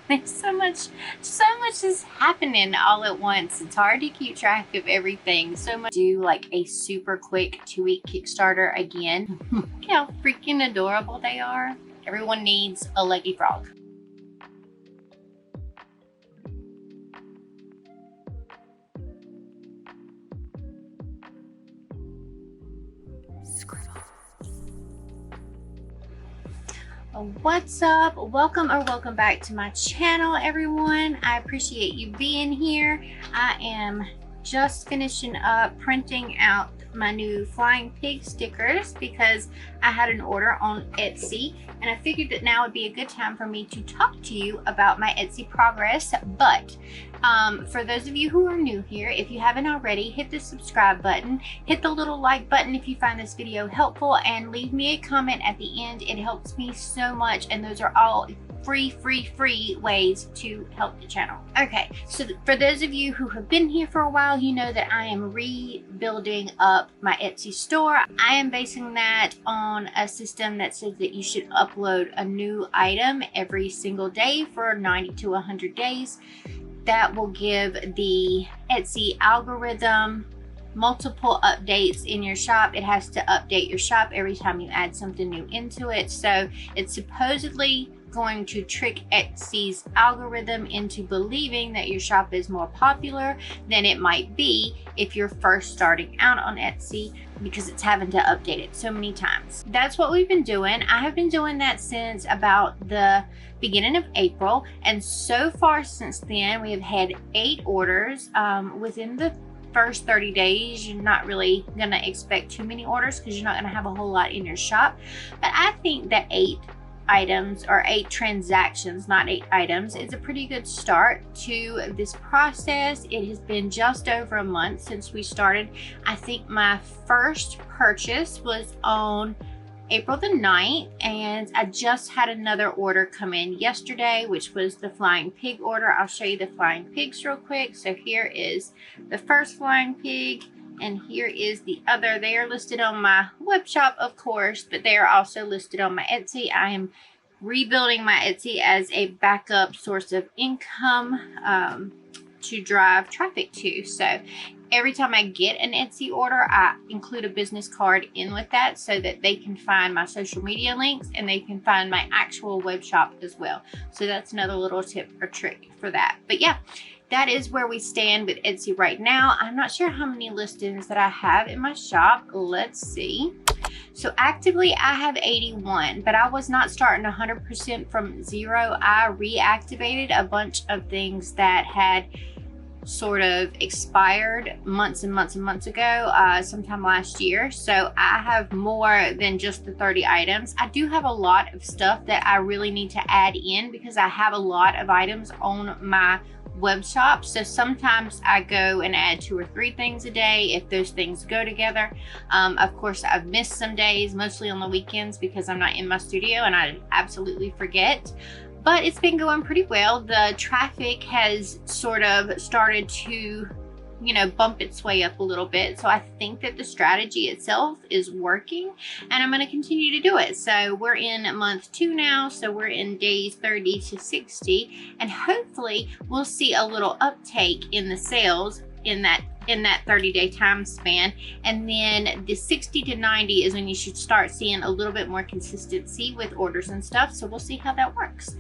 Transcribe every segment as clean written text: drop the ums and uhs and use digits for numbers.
There's so much is happening all at once. It's hard to keep track of everything. So much. Do like a super quick 2-week Kickstarter again. Look how freaking adorable they are. Everyone needs a leggy frog. What's up? Welcome back to my channel, everyone. I appreciate you being here. I am just finishing up printing out my new flying pig stickers because I had an order on Etsy, and I figured that now would be a good time for me to talk to you about my Etsy progress. But for those of you who are new here, if you haven't already, hit the subscribe button, hit the little like button if you find this video helpful, and leave me a comment at the end. It helps me so much, and those are all free ways to help the channel. Okay, so for those of you who have been here for a while, you know that I am rebuilding up my Etsy store. I am basing that on a system that says that you should upload a new item every single day for 90 to 100 days. That will give the Etsy algorithm multiple updates in your shop. It has to update your shop every time you add something new into it. So it's supposedly going to trick Etsy's algorithm into believing that your shop is more popular than it might be if you're first starting out on Etsy, because it's having to update it so many times. That's what we've been doing. I have been doing that since about the beginning of April, and so far since then we have had 8 orders within the first 30 days. You're not really gonna expect too many orders because you're not gonna have a whole lot in your shop, but I think that 8 items or 8 transactions, not 8 items, is a pretty good start to this process. It has been just over a month since we started. I think my first purchase was on April the 9th, and I just had another order come in yesterday, which was the flying pig order. I'll show you the flying pigs real quick. So here is the first flying pig, and here is the other. They are listed on my web shop, of course, but they are also listed on my Etsy. I am rebuilding my Etsy as a backup source of income to drive traffic to. So every time I get an Etsy order, I include a business card in with that so that they can find my social media links and they can find my actual web shop as well. So that's another little tip or trick for that. But yeah, that is where we stand with Etsy right now. I'm not sure how many listings that I have in my shop. Let's see. So actively I have 81, but I was not starting 100% from zero. I reactivated a bunch of things that had sort of expired months and months ago, sometime last year. So I have more than just the 30 items. I do have a lot of stuff that I really need to add in because I have a lot of items on my web shop. So sometimes I go and add 2 or 3 things a day if those things go together. Of course, I've missed some days, mostly on the weekends because I'm not in my studio and I absolutely forget. But it's been going pretty well. The traffic has sort of started to, you know, bump its way up a little bit. So I think that the strategy itself is working, and I'm going to continue to do it. So we're in month 2 now. So we're in days 30 to 60, and hopefully we'll see a little uptake in the sales in that 30-day time span. And then the 60 to 90 is when you should start seeing a little bit more consistency with orders and stuff. So we'll see how that works.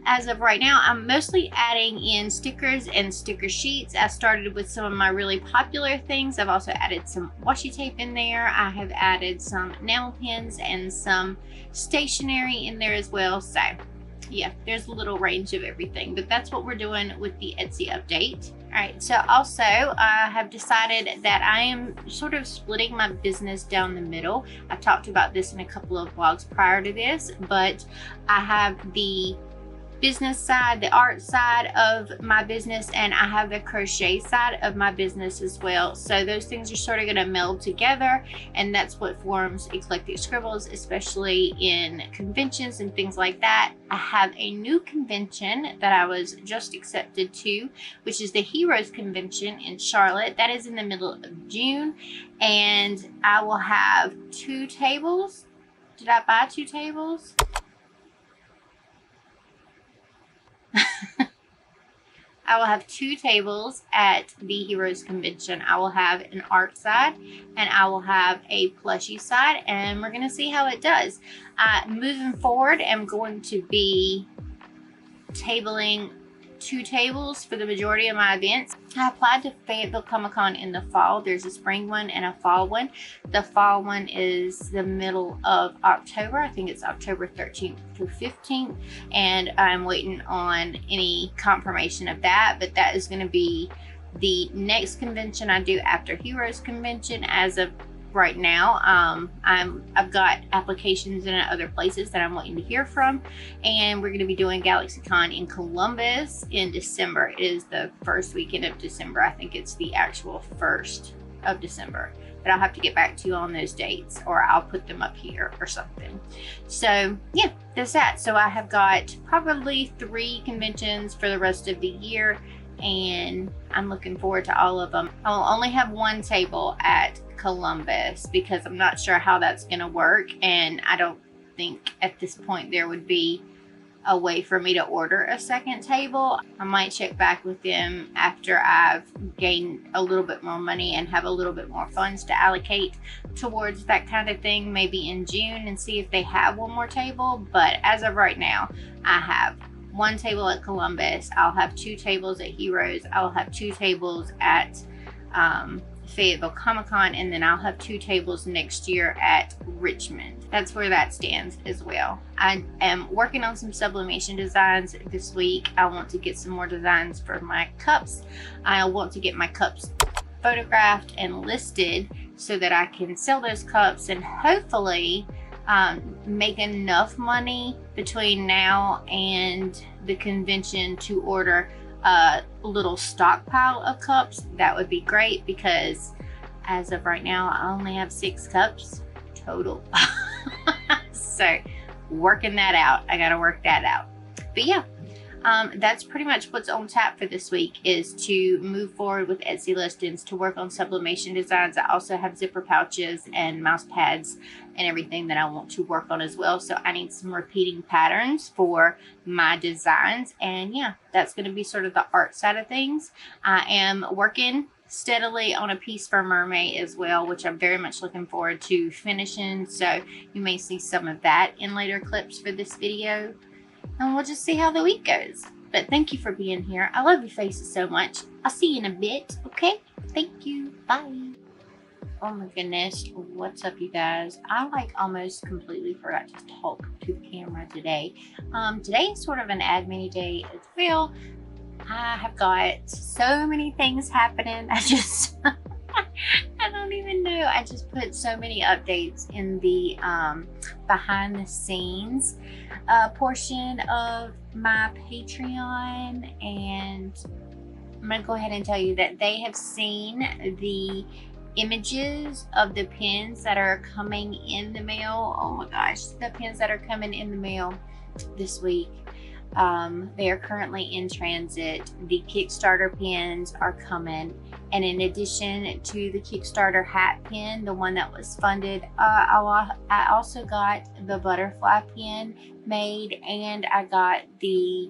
As of right now, I'm mostly adding in stickers and sticker sheets. I started with some of my really popular things. I've also added some washi tape in there. I have added some nail pins and some stationery in there as well. So yeah, there's a little range of everything, but that's what we're doing with the Etsy update. All right, so also I have decided that I am sort of splitting my business down the middle. I talked about this in a couple of vlogs prior to this, but I have the business side, the art side of my business, and I have the crochet side of my business as well. So those things are sort of going to meld together, and that's what forms Eclectic Scribbles, especially in conventions and things like that. I have a new convention that I was just accepted to, which is the Heroes Convention in Charlotte. That is in the middle of June, and I will have 2 tables. Did I buy 2 tables? I will have 2 tables at the Heroes Convention. I will have an art side and I will have a plushie side, and we're going to see how it does. Moving forward, I'm going to be tabling 2 tables for the majority of my events. I applied to Fayetteville Comic-Con in the fall. There's a spring one and a fall one. The fall one is the middle of October. I think it's October 13th through 15th, and I'm waiting on any confirmation of that, but that is going to be the next convention I do after Heroes Convention. As of right now, I've got applications in other places that I'm waiting to hear from, and we're going to be doing GalaxyCon in Columbus in December. It is the first weekend of December. I think it's the actual 1st of December, but I'll have to get back to you on those dates, or I'll put them up here or something. So yeah, that's that. So I have got probably 3 conventions for the rest of the year, and I'm looking forward to all of them. I'll only have 1 table at Columbus because I'm not sure how that's going to work, and I don't think at this point there would be a way for me to order a second table. I might check back with them after I've gained a little bit more money and have a little bit more funds to allocate towards that kind of thing, maybe in June, and see if they have 1 more table. But as of right now, I have 1 table at Columbus. I'll have 2 tables at Heroes. I'll have 2 tables at Fayetteville Comic-Con, and then I'll have 2 tables next year at Richmond. That's where that stands as well. I am working on some sublimation designs this week. I want to get some more designs for my cups. I want to get my cups photographed and listed so that I can sell those cups and hopefully make enough money between now and the convention to order a little stockpile of cups. That would be great, because as of right now I only have 6 cups total. So working that out. I gotta work that out. But yeah, that's pretty much what's on tap for this week, is to move forward with Etsy listings, to work on sublimation designs. I also have zipper pouches and mouse pads and everything that I want to work on as well. So I need some repeating patterns for my designs. And yeah, that's going to be sort of the art side of things. I am working steadily on a piece for Mermaid as well, which I'm very much looking forward to finishing. So you may see some of that in later clips for this video. And we'll just see how the week goes. But thank you for being here. I love your faces so much. I'll see you in a bit, okay? Thank you. Bye. Oh my goodness. What's up, you guys? I almost completely forgot to talk to the camera today. Today is sort of an admin day as well. I have got so many things happening. I don't even know. I just put so many updates in the behind the scenes portion of my Patreon, and I'm gonna go ahead and tell you that they have seen the images of the pins that are coming in the mail. Oh my gosh, the pins that are coming in the mail this week. They are currently in transit. The Kickstarter pins are coming, and in addition to the Kickstarter hat pin, the one that was funded, I also got the butterfly pin made, and I got the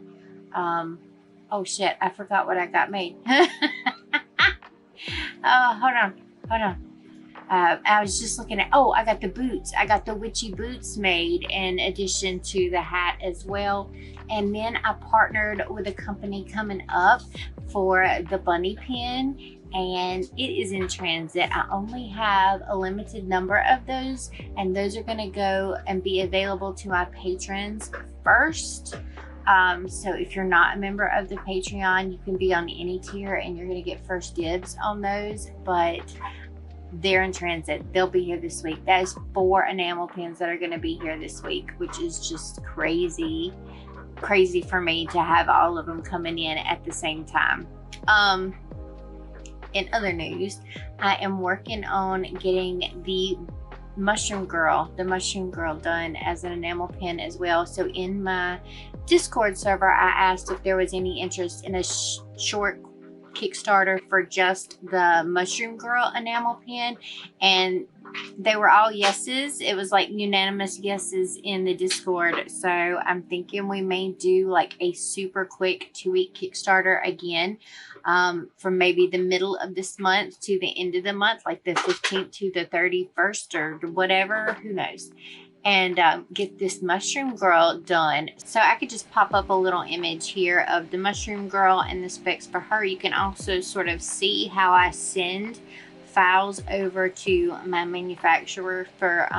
oh shit, I forgot what I got made. Hold on. I was just looking at, oh, I got the boots. I got the witchy boots made in addition to the hat as well. And then I partnered with a company coming up for the bunny pin, and it is in transit. I only have a limited number of those, and those are gonna go and be available to my patrons first. So if you're not a member of the Patreon, you can be on any tier and you're gonna get first dibs on those, but they're in transit. They'll be here this week. That is 4 enamel pins that are gonna be here this week, which is just crazy for me to have all of them coming in at the same time. In other news, I am working on getting the mushroom girl done as an enamel pin as well. So in my Discord server, I asked if there was any interest in a short Kickstarter for just the mushroom girl enamel pin, and they were all yeses. It was like unanimous yeses in the Discord. So I'm thinking we may do like a super quick 2-week Kickstarter again, from maybe the middle of this month to the end of the month, like the 15th to the 31st or whatever, who knows, and get this mushroom girl done. So I could just pop up a little image here of the mushroom girl and the specs for her. You can also sort of see how I send files over to my manufacturer for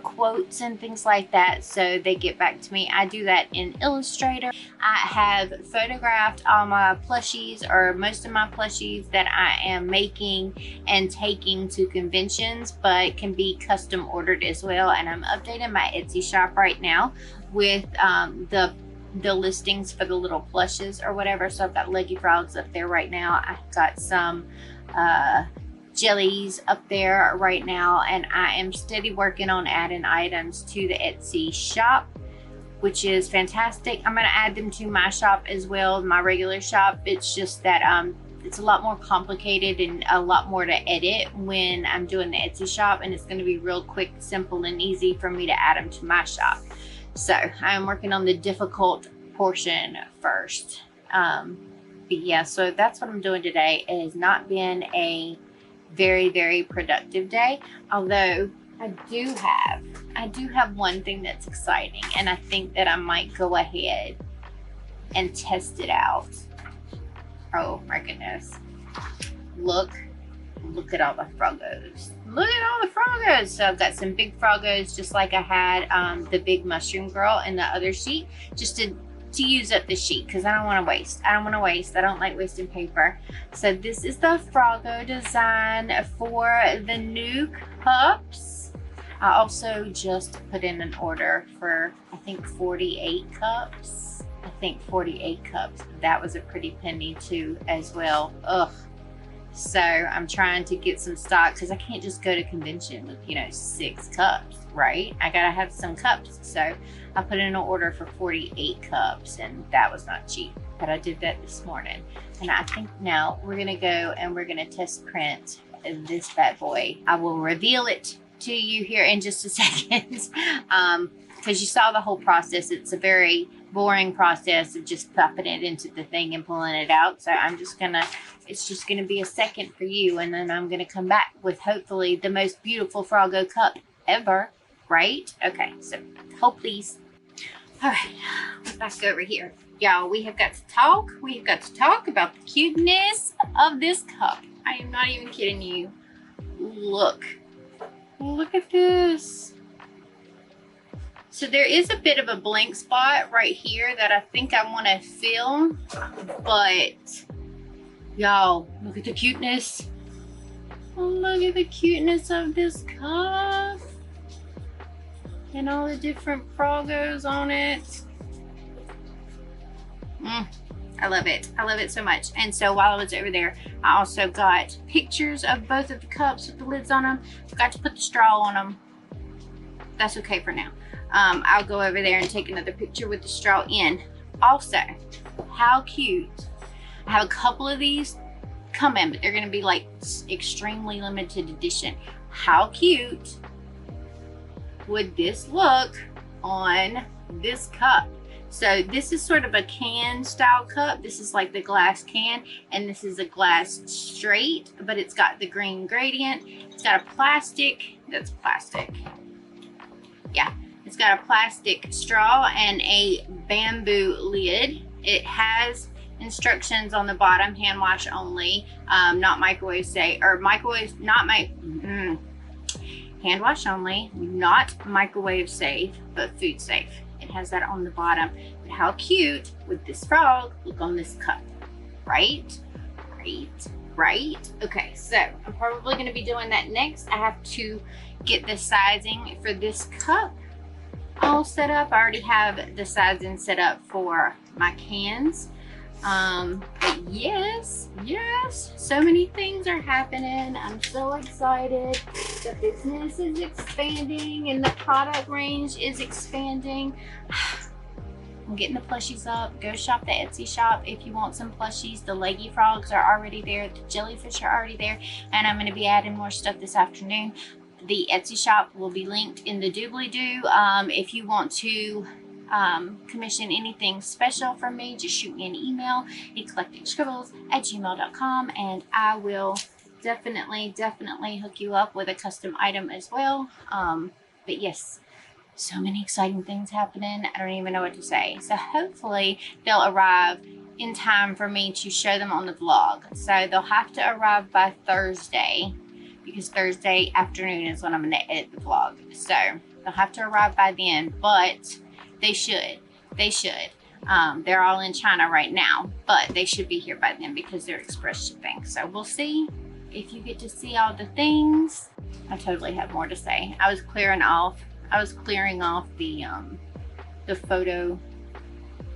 quotes and things like that, so they get back to me. I do that in Illustrator. I have photographed all my plushies, or most of my plushies that I am making and taking to conventions, but can be custom ordered as well. And I'm updating my Etsy shop right now with the listings for the little plushes or whatever. So I've got Leggy Frogs up there right now. I've got some jellies up there right now, and I am steady working on adding items to the Etsy shop, which is fantastic. I'm going to add them to my shop as well, my regular shop. It's just that it's a lot more complicated and a lot more to edit when I'm doing the Etsy shop, and it's going to be real quick, simple, and easy for me to add them to my shop. So I'm working on the difficult portion first. But yeah, so that's what I'm doing today. It has not been a very, very productive day, although I do have one thing that's exciting, and I think that I might go ahead and test it out. Oh my goodness, look at all the froggos. Look at all the froggos. So I've got some big froggos, just like I had the big mushroom girl in the other sheet, just to use up the sheet, because I don't want to waste. I don't like wasting paper. So this is the Froggo design for the new cups. I also just put in an order for, I think, 48 cups. That was a pretty penny too as well. Ugh. So I'm trying to get some stock, because I can't just go to convention with, 6 cups, right? I gotta have some cups. So I put in an order for 48 cups, and that was not cheap, but I did that this morning. And I think now we're gonna go and we're gonna test print this bad boy. I will reveal it to you here in just a second, because you saw the whole process. It's a very boring process of just popping it into the thing and pulling it out. So it's just gonna be a second for you, and then I'm gonna come back with hopefully the most beautiful Froggo cup ever, right? Okay, so hold please. All right, we're back over here. Y'all, we have got to talk. We have got to talk about the cuteness of this cup. I am not even kidding you. Look at this. So there is a bit of a blank spot right here that I think I want to fill, but y'all, look at the cuteness. Look at the cuteness of this cup. And all the different Froggos on it. I love it. I love it so much. And so while I was over there, I also got pictures of both of the cups with the lids on them. Forgot to put the straw on them. That's okay for now. I'll go over there and take another picture with the straw in. Also, how cute. I have a couple of these coming, but they're going to be like extremely limited edition. How cute would this look on this cup? So this is sort of a can style cup. This is like the glass can, and this is a glass straight, but it's got the green gradient. It's got a plastic, that's plastic. Yeah, it's got a plastic straw and a bamboo lid. It has instructions on the bottom, hand wash only, not microwave safe, or microwave, not my, hand wash only, not microwave safe, but food safe. It has that on the bottom. But how cute would this frog look on this cup? Right? Okay, so I'm probably going to be doing that next. I have to get the sizing for this cup all set up. I already have the sizing set up for my cans. But yes, so many things are happening. I'm so excited. The business is expanding and the product range is expanding. I'm getting the plushies up. Go shop the Etsy shop if you want some plushies. The leggy frogs are already there. The jellyfish are already there. And I'm going to be adding more stuff this afternoon. The Etsy shop will be linked in the doobly-doo. If you want to commission anything special from me, just shoot me an email, eclecticscribbles@gmail.com, and I will definitely hook you up with a custom item as well. But yes, so many exciting things happening. I don't even know what to say. So hopefully they'll arrive in time for me to show them on the vlog. So they'll have to arrive by Thursday, because Thursday afternoon is when I'm going to edit the vlog. So they'll have to arrive by then, but they should. They're all in China right now, but they should be here by then because they're express shipping. So we'll see if you get to see all the things. I totally have more to say. I was clearing off the photo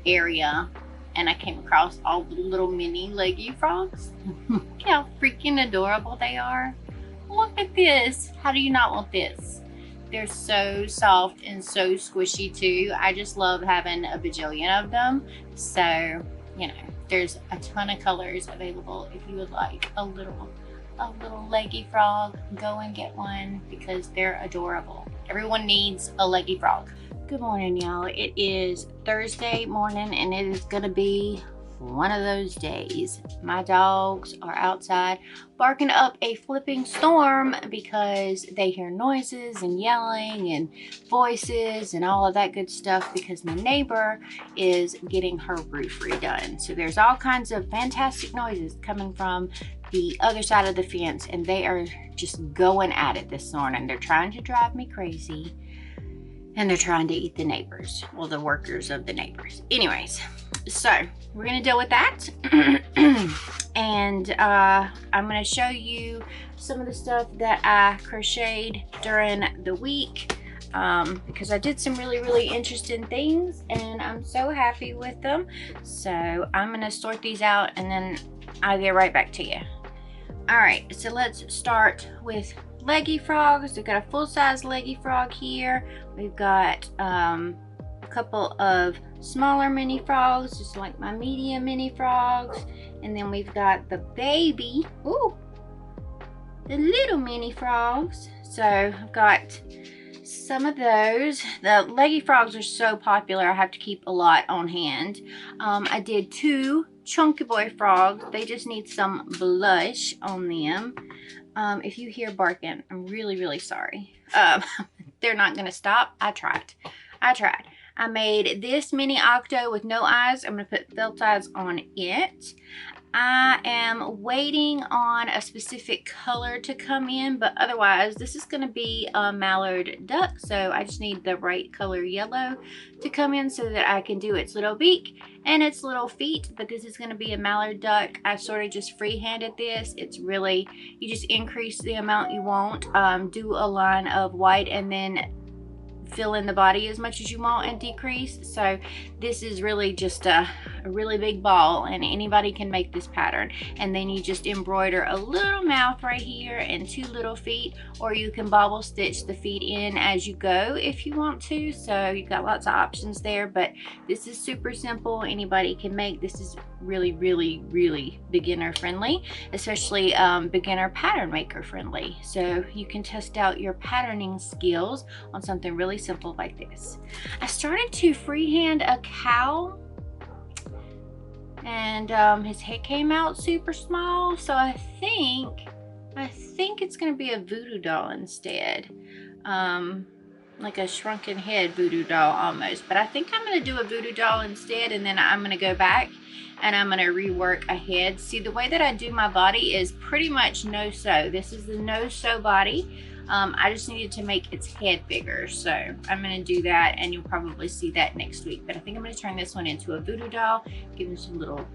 area, and I came across all the little mini leggy frogs. Look how freaking adorable they are. Look at this. How do you not want this? They're so soft and so squishy too. I just love having a bajillion of them. So, you know, there's a ton of colors available. If you would like a little leggy frog, go and get one because they're adorable. Everyone needs a leggy frog. Good morning, y'all. It is Thursday morning, and it is gonna be one of those days. My dogs are outside barking up a flipping storm because they hear noises and yelling and voices and all of that good stuff because my neighbor is getting her roof redone. So there's all kinds of fantastic noises coming from the other side of the fence, and they are just going at it this morning. They're trying to drive me crazy, and they're trying to eat the neighbors, well, the workers of the neighbors. Anyways, so we're gonna deal with that. And I'm gonna show you some of the stuff that I crocheted during the week, because I did some really interesting things, and I'm so happy with them. So I'm gonna sort these out, and then I'll get right back to you. All right, so let's start with leggy frogs. We've got a full-size leggy frog here. We've got a couple of smaller mini frogs, just like my medium mini frogs, and then we've got the baby, the little mini frogs. So I've got some of those. The leggy frogs are so popular, I have to keep a lot on hand. I did 2 chunky boy frogs. They just need some blush on them. If you hear barking, I'm really sorry. They're not gonna stop. I tried. I made this mini octo with no eyes. I'm gonna put felt eyes on it. I am waiting on a specific color to come in, but otherwise this is gonna be a mallard duck, so I just need the right color yellow to come in so that I can do its little beak and its little feet. But this is gonna be a mallard duck. I sort of just freehanded this. It's really, you just increase the amount you want, do a line of white, and then fill in the body as much as you want and decrease. So this is really just a really big ball, and anybody can make this pattern. And then you just embroider a little mouth right here and 2 little feet, or you can bobble stitch the feet in as you go if you want to. So you've got lots of options there, but this is super simple. Anybody can make this. Is really beginner friendly, especially beginner pattern maker friendly. So you can test out your patterning skills on something really simple like this. I started to freehand a cow, and his head came out super small, so I think it's gonna be a voodoo doll instead, like a shrunken head voodoo doll almost. But I think I'm gonna do a voodoo doll instead, and then I'm gonna go back and I'm gonna rework a head. See, the way that I do my body is pretty much no sew. This is the no sew body. I just needed to make its head bigger, so I'm gonna do that, and you'll probably see that next week. But I think I'm gonna turn this one into a voodoo doll, give him some little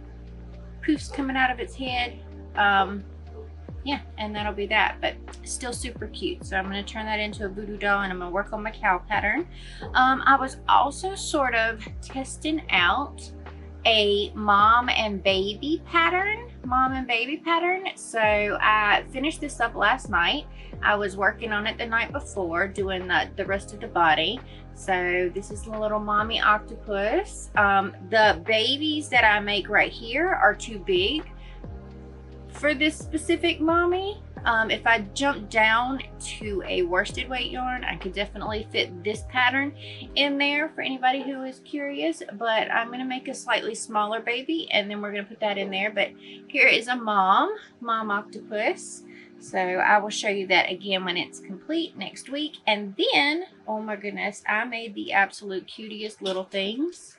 poofs coming out of its head. Yeah, and that'll be that, but still super cute. So I'm gonna turn that into a voodoo doll, and I'm gonna work on my cow pattern. I was also sort of testing out a mom and baby pattern. So I finished this up last night. I was working on it the night before, doing the rest of the body. So this is the little mommy octopus. The babies that I make right here are too big for this specific mommy. If I jump down to a worsted weight yarn, I could definitely fit this pattern in there for anybody who is curious, but I'm going to make a slightly smaller baby and then we're going to put that in there. But here is a mom octopus. So I will show you that again when it's complete next week. And then, oh my goodness, I made the absolute cutest little things.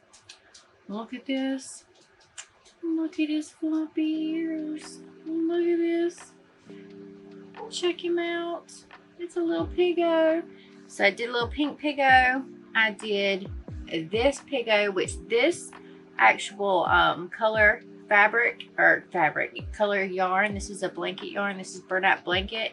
Look at this. Look at his floppy ears. Look at this. Check him out. It's a little piggo. So I did a little pink piggo. I did this piggo, which this actual color color yarn, this is a blanket yarn, this is burlap blanket,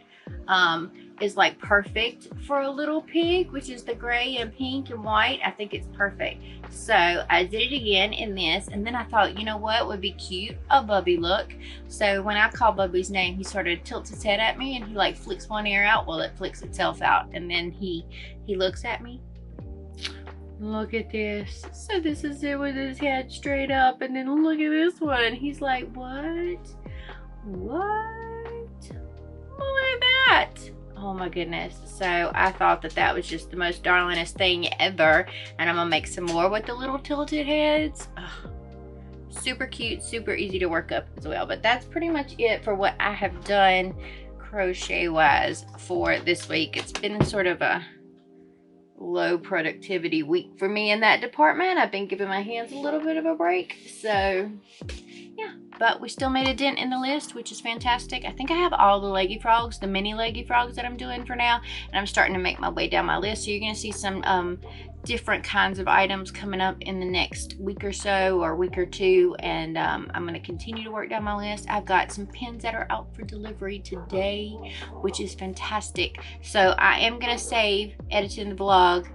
is like perfect for a little pig, which is the gray and pink and white. I think it's perfect. So I did it again in this, and then I thought, you know what would be cute? A Bubby look. So when I call Bubby's name, he sort of tilts his head at me and he like flicks one ear out. Well, it flicks itself out, and then he looks at me. Look at this. So this is it with his head straight up, and then look at this one. He's like, what? What? Look at that. Oh my goodness. So I thought that was just the most darlingest thing ever, and I'm gonna make some more with the little tilted heads. Oh, super cute, super easy to work up as well. But that's pretty much it for what I have done crochet wise for this week. It's been sort of a low productivity week for me in that department. I've been giving my hands a little bit of a break, so yeah, but we still made a dent in the list, which is fantastic. I think I have all the leggy frogs, the mini leggy frogs that I'm doing for now, and I'm starting to make my way down my list. So you're gonna see some different kinds of items coming up in the next week or so, or week or two, and I'm going to continue to work down my list. I've got some pins that are out for delivery today, which is fantastic. So I am going to save editing the vlog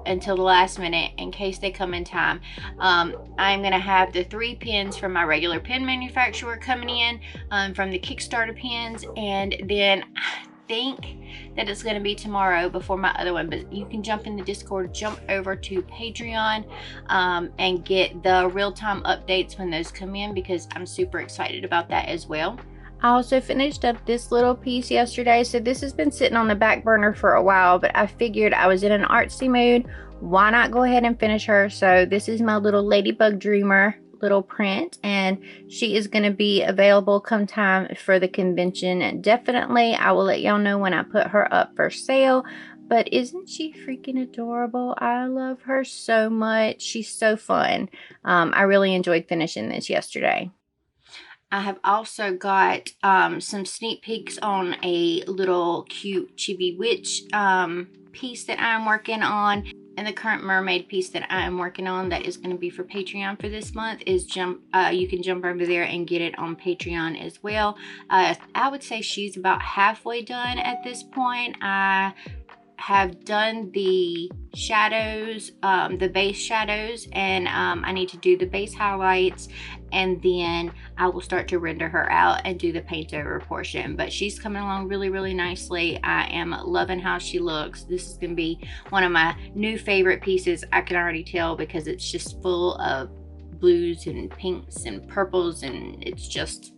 until the last minute in case they come in time. I'm going to have the 3 pins from my regular pin manufacturer coming in, from the Kickstarter pins, and then I think that it's going to be tomorrow before my other one. But you can jump in the Discord, jump over to Patreon, and get the real-time updates when those come in, because I'm super excited about that as well. I also finished up this little piece yesterday. So this has been sitting on the back burner for a while, but I figured I was in an artsy mood. Why not go ahead and finish her? So this is my little Ladybug Dreamer little print, and she is going to be available come time for the convention. Definitely, I will let y'all know when I put her up for sale. But isn't she freaking adorable? I love her so much. She's so fun. I really enjoyed finishing this yesterday. I have also got some sneak peeks on a little cute chibi witch piece that I'm working on. And the current mermaid piece that I am working on that is going to be for Patreon for this month is you can jump over there and get it on Patreon as well. I would say she's about halfway done at this point. I have done the shadows, the base shadows, and I need to do the base highlights, and then I will start to render her out and do the paint over portion. But she's coming along really, really nicely. I am loving how she looks. This is going to be one of my new favorite pieces. I can already tell because it's just full of blues and pinks and purples, and it's just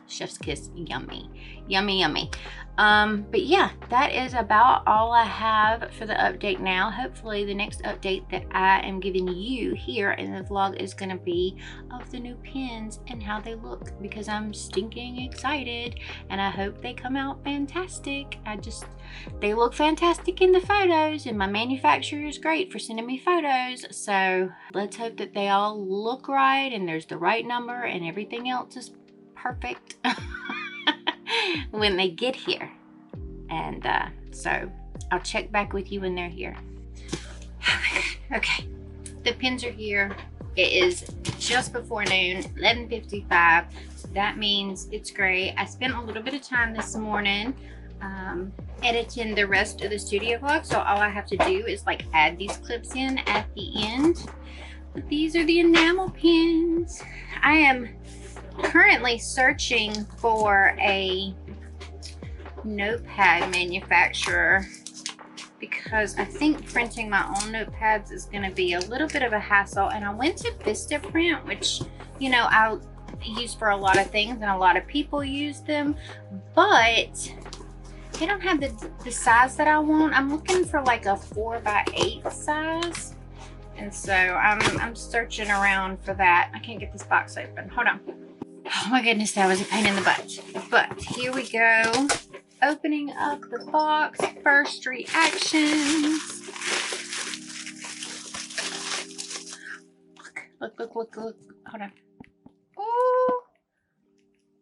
chef's kiss, yummy, yummy, yummy. But yeah, that is about all I have for the update now. Hopefully the next update that I am giving you here in the vlog is going to be of the new pins and how they look, because I'm stinking excited and I hope they come out fantastic. They look fantastic in the photos, and my manufacturer is great for sending me photos. So let's hope that they all look right and there's the right number and everything else is perfect when they get here. And so I'll check back with you when they're here. Okay, the pins are here. It is just before noon, 11:55. So that means it's great. I spent a little bit of time this morning editing the rest of the studio vlog, so all I have to do is like add these clips in at the end. these are the enamel pins. I am currently searching for a notepad manufacturer because I think printing my own notepads is going to be a little bit of a hassle. And I went to Vistaprint, which, you know, I use for a lot of things and a lot of people use them, but they don't have the size that I want. I'm looking for like a 4x8 size. And so I'm searching around for that. I can't get this box open. Hold on. Oh my goodness, that was a pain in the butt. But here we go. Opening up the box. First reactions. Look. Hold on. Oh,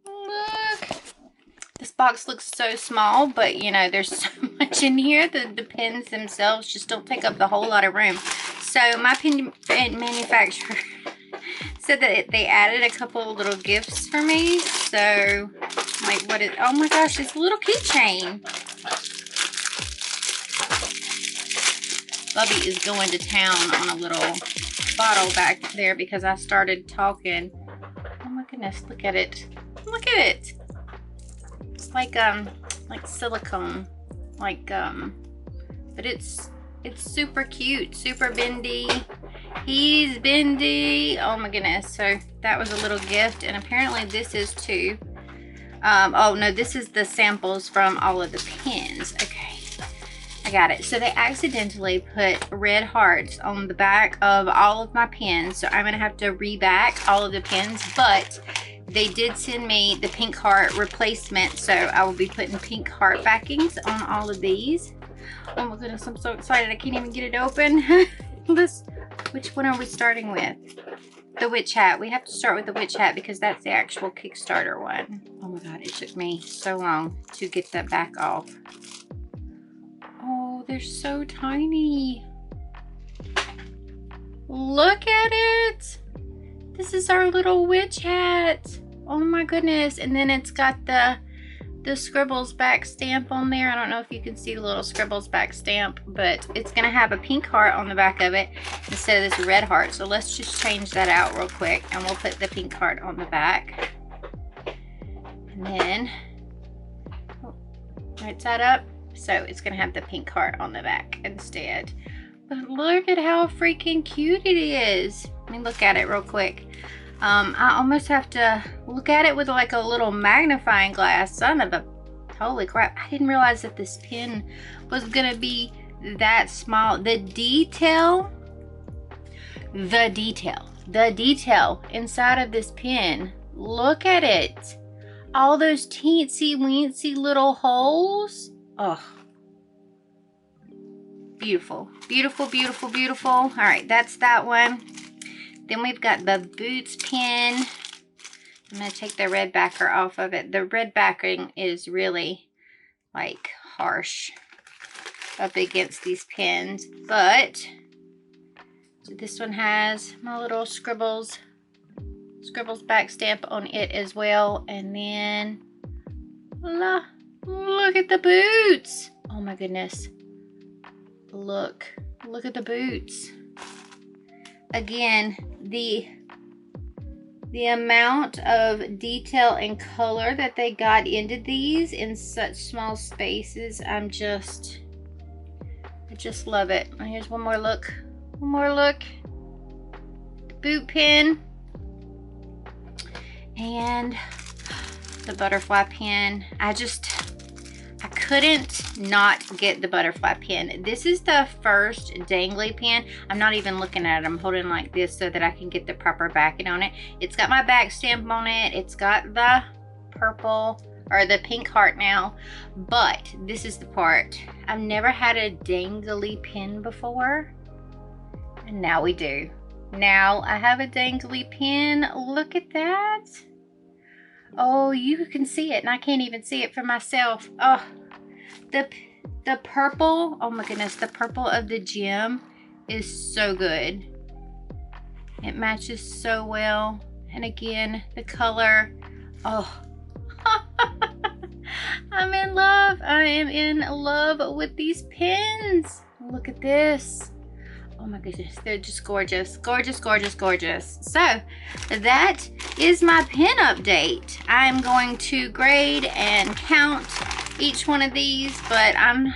look. This box looks so small, but you know, there's so much in here. The pins themselves just don't take up the whole lot of room. So my pin manufacturer said that they added a couple of little gifts for me. So, like, what is, oh my gosh, it's a little keychain. Bubby is going to town on a little bottle back there because I started talking. Oh my goodness, look at it. Look at it. It's like silicone. Like, but it's super cute, super bendy. He's bendy. Oh my goodness. So that was a little gift, and apparently this is too. Oh no, this is the samples from all of the pins. Okay, I got it. So they accidentally put red hearts on the back of all of my pins, so I'm gonna have to reback all of the pins, but they did send me the pink heart replacement, so I will be putting pink heart backings on all of these. Oh my goodness, I'm so excited. I can't even get it open. Which one are we starting with? The witch hat. We have to start with the witch hat because that's the actual Kickstarter one. Oh my god, it took me so long to get that back off. Oh, they're so tiny. Look at it. This is our little witch hat. Oh my goodness. And then it's got the Scribbles back stamp on there. I don't know if you can see the little Scribbles back stamp, but it's gonna have a pink heart on the back of it instead of this red heart. So let's just change that out real quick, and we'll put the pink heart on the back. And then right side up, so it's gonna have the pink heart on the back instead. But look at how freaking cute it is. Let me look at it real quick. I almost have to look at it with like a little magnifying glass. Son of a, holy crap. I didn't realize that this pen was gonna be that small. The detail inside of this pen. Look at it. All those teensy weensy little holes. Oh, beautiful, beautiful, beautiful, beautiful. All right, that's that one. Then we've got the boots pin. I'm going to take the red backer off of it. The red backing is really like harsh up against these pins. But so this one has my little Scribbles back stamp on it as well. And then look at the boots. Oh my goodness. Look at the boots. Again, the amount of detail and color that they got into these in such small spaces, I just love it. Here's one more look. Boot pin. And the butterfly pin. I couldn't not get the butterfly pin. This is the first dangly pin. I'm not even looking at it. I'm holding like this so that I can get the proper backing on it. It's got my back stamp on it. It's got the purple or the pink heart now. But this is the part. I've never had a dangly pin before. And now we do. Now I have a dangly pin. Look at that. Oh, you can see it, and I can't even see it for myself. Oh, the purple, oh my goodness, the purple of the gem is so good. It matches so well. And again, the color, oh, I'm in love. I am in love with these pins. Look at this. Oh my goodness, they're just gorgeous, gorgeous, gorgeous, gorgeous. So that is my pin update. I'm going to grade and count each one of these, but I'm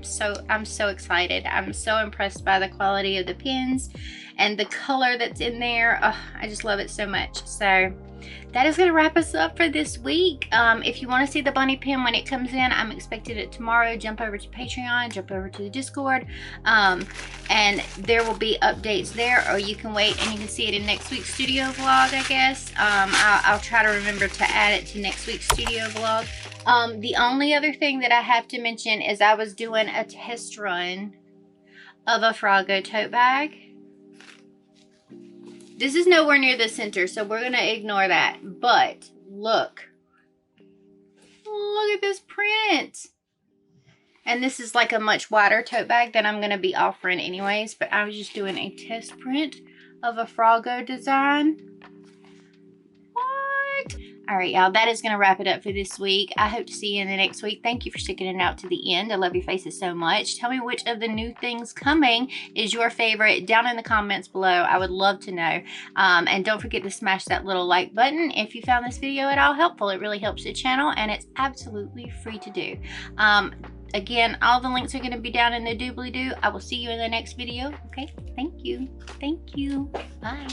so excited. I'm so impressed by the quality of the pins and the color that's in there. Oh, I just love it so much. So that is going to wrap us up for this week. If you want to see the bunny pin when it comes in, I'm expecting it tomorrow. Jump over to Patreon, jump over to the Discord, and there will be updates there, or you can wait and you can see it in next week's studio vlog, I guess. I'll try to remember to add it to next week's studio vlog. The only other thing that I have to mention is I was doing a test run of a Froggo tote bag. This is nowhere near the center, so we're going to ignore that. But look at this print. And this is like a much wider tote bag than I'm going to be offering anyways. But I was just doing a test print of a Froggo design. What? All right, y'all, that is going to wrap it up for this week. I hope to see you in the next week. Thank you for sticking it out to the end. I love your faces so much. Tell me which of the new things coming is your favorite down in the comments below. I would love to know. And don't forget to smash that little like button if you found this video at all helpful. It really helps the channel, and it's absolutely free to do. Again, all the links are going to be down in the doobly-doo. I will see you in the next video. Okay, thank you. Thank you. Bye.